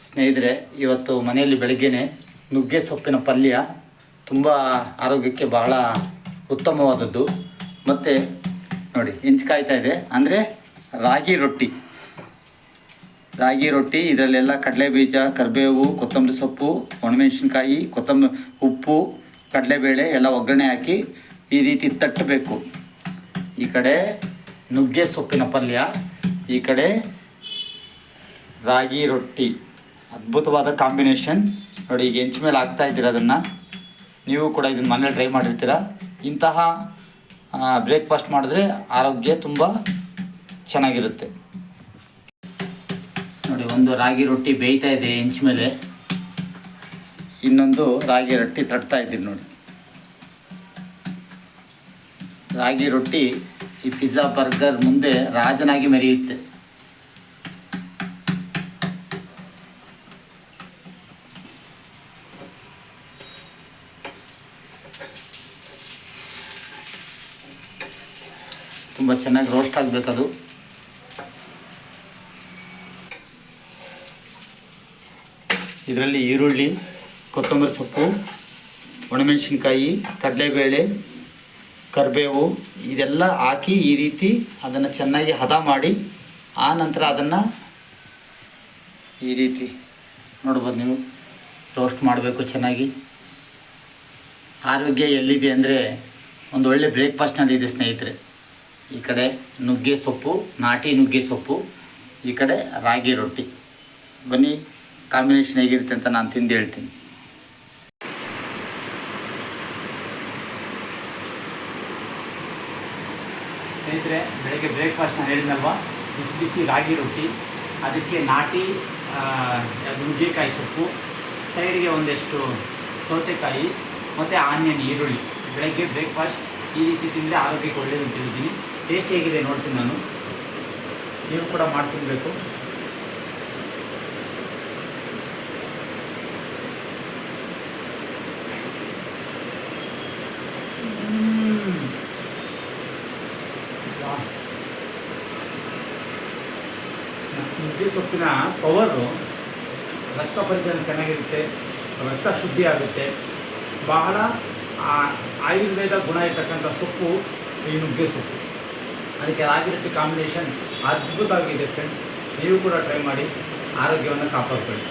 ಸ್ನೇಹಿತರೆ, ಇವತ್ತು ಮನೆಯಲ್ಲಿ ಬೆಳಗ್ಗೆನೆ ನುಗ್ಗೆ ಸೊಪ್ಪಿನ ಪಲ್ಯ ತುಂಬ ಆರೋಗ್ಯಕ್ಕೆ ಬಹಳ ಉತ್ತಮವಾದದ್ದು. ಮತ್ತು ನೋಡಿ ಹೆಂಚು ಕಾಯ್ತಾ ಇದೆ, ಅಂದರೆ ರಾಗಿ ರೊಟ್ಟಿ. ಇದರಲ್ಲೆಲ್ಲ ಕಡಲೆಬೀಜ, ಕರಿಬೇವು, ಕೊತ್ತಂಬರಿ ಸೊಪ್ಪು, ಒಣಮೆಣಸಿನ್ಕಾಯಿ, ಉಪ್ಪು, ಕಡಲೆಬೇಳೆ ಎಲ್ಲ ಒಗ್ಗರಣೆ ಹಾಕಿ ಈ ರೀತಿ ತಟ್ಟಬೇಕು. ಈ ಕಡೆ ನುಗ್ಗೆ ಸೊಪ್ಪಿನ ಪಲ್ಯ, ಈ ಕಡೆ ರಾಗಿ ರೊಟ್ಟಿ. ಅದ್ಭುತವಾದ ಕಾಂಬಿನೇಷನ್ ನೋಡಿ. ಈಗ ಹೆಂಚು ಮೇಲೆ ಹಾಕ್ತಾ ಇದ್ದೀರ ಅದನ್ನು. ನೀವು ಕೂಡ ಇದನ್ನು ಮನೇಲಿ ಟ್ರೈ ಮಾಡಿರ್ತೀರ. ಇಂತಹ ಬ್ರೇಕ್ಫಾಸ್ಟ್ ಮಾಡಿದ್ರೆ ಆರೋಗ್ಯ ತುಂಬ ಚೆನ್ನಾಗಿರುತ್ತೆ ನೋಡಿ. ಒಂದು ರಾಗಿ ರೊಟ್ಟಿ ಬೇಯ್ತಾ ಇದೆ ಹೆಂಚು ಮೇಲೆ, ಇನ್ನೊಂದು ರಾಗಿ ರೊಟ್ಟಿ ತಟ್ತಾ ಇದ್ದೀನಿ ನೋಡಿ. ರಾಗಿ ರೊಟ್ಟಿ ಈ ಪಿಜ್ಜಾ ಬರ್ಗರ್ ಮುಂದೆ ರಾಜನಾಗಿ ಮೆರೆಯುತ್ತೆ. ತುಂಬ ಚೆನ್ನಾಗಿ ರೋಸ್ಟ್ ಆಗಬೇಕದು. ಇದರಲ್ಲಿ ಈರುಳ್ಳಿ, ಕೊತ್ತಂಬರಿ ಸೊಪ್ಪು, ಒಣಮೆಣಸಿನ್ಕಾಯಿ, ಕಡಲೆಬೇಳೆ, ಕರಿಬೇವು ಇದೆಲ್ಲ ಹಾಕಿ ಈ ರೀತಿ ಅದನ್ನು ಚೆನ್ನಾಗಿ ಹದ ಮಾಡಿ, ಆ ನಂತರ ಅದನ್ನು ಈ ರೀತಿ ನೋಡ್ಬೋದು ನೀವು ರೋಸ್ಟ್ ಮಾಡಬೇಕು ಚೆನ್ನಾಗಿ. ಆರೋಗ್ಯ ಎಲ್ಲಿದೆ ಅಂದರೆ ಒಂದು ಒಳ್ಳೆ ಬ್ರೇಕ್ಫಾಸ್ಟ್ನಲ್ಲಿದೆ ಸ್ನೇಹಿತರೆ. ಈ ಕಡೆ ನುಗ್ಗೆ ಸೊಪ್ಪು, ನಾಟಿ ನುಗ್ಗೆ ಸೊಪ್ಪು, ಈ ಕಡೆ ರಾಗಿ ರೊಟ್ಟಿ. ಬನ್ನಿ ಕಾಂಬಿನೇಷನ್ ಹೇಗಿರುತ್ತೆ ಅಂತ ನಾನು ತಿಂದು ಹೇಳ್ತೀನಿ. ಸ್ನೇಹಿತರೆ, ಬೆಳಗ್ಗೆ ಬ್ರೇಕ್ಫಾಸ್ಟ್ ನಾನು ಹೇಳಿದ್ನಲ್ವ, ಬಿಸಿ ಬಿಸಿ ರಾಗಿ ರೊಟ್ಟಿ, ಅದಕ್ಕೆ ನಾಟಿ ನುಗ್ಗೆಕಾಯಿ ಸೊಪ್ಪು, ಸೈಡ್ಗೆ ಒಂದಷ್ಟು ಸೌತೆಕಾಯಿ ಮತ್ತು ಆನಿಯನ್, ಈರುಳ್ಳಿ. ಬೆಳಗ್ಗೆ ಬ್ರೇಕ್ಫಾಸ್ಟ್ ಈ ರೀತಿ ತಿಂದರೆ ಆರೋಗ್ಯಕ್ಕೆ ಒಳ್ಳೆಯದು ಅಂತ ಹೇಳಿದ್ದೀನಿ. ಟೇಸ್ಟ್ ಹೇಗಿದೆ ನೋಡ್ತೀನಿ ನಾನು, ನೀವು ಕೂಡ ಮಾಡಿ ತಿನ್ನಬೇಕು. ನುಗ್ಗೆ ಸೊಪ್ಪಿನ ಪವರು, ರಕ್ತ ಪರಿಚಲನೆ ಚೆನ್ನಾಗಿರುತ್ತೆ, ರಕ್ತ ಶುದ್ಧಿ ಆಗುತ್ತೆ. ಬಹಳ ಆಯುರ್ವೇದ ಗುಣ ಇರ್ತಕ್ಕಂಥ ಸೊಪ್ಪು ಈ ನುಗ್ಗೆ ಸೊಪ್ಪು. ಅದಕ್ಕೆ ರಾಗಿ ರೊಟ್ಟಿ ಕಾಂಬಿನೇಷನ್ ಅದ್ಭುತವಾಗಿದೆ ಫ್ರೆಂಡ್ಸ್. ನೀವು ಕೂಡ ಟ್ರೈ ಮಾಡಿ, ಆರೋಗ್ಯವನ್ನು ಕಾಪಾಡಿಕೊಳ್ಳಿ.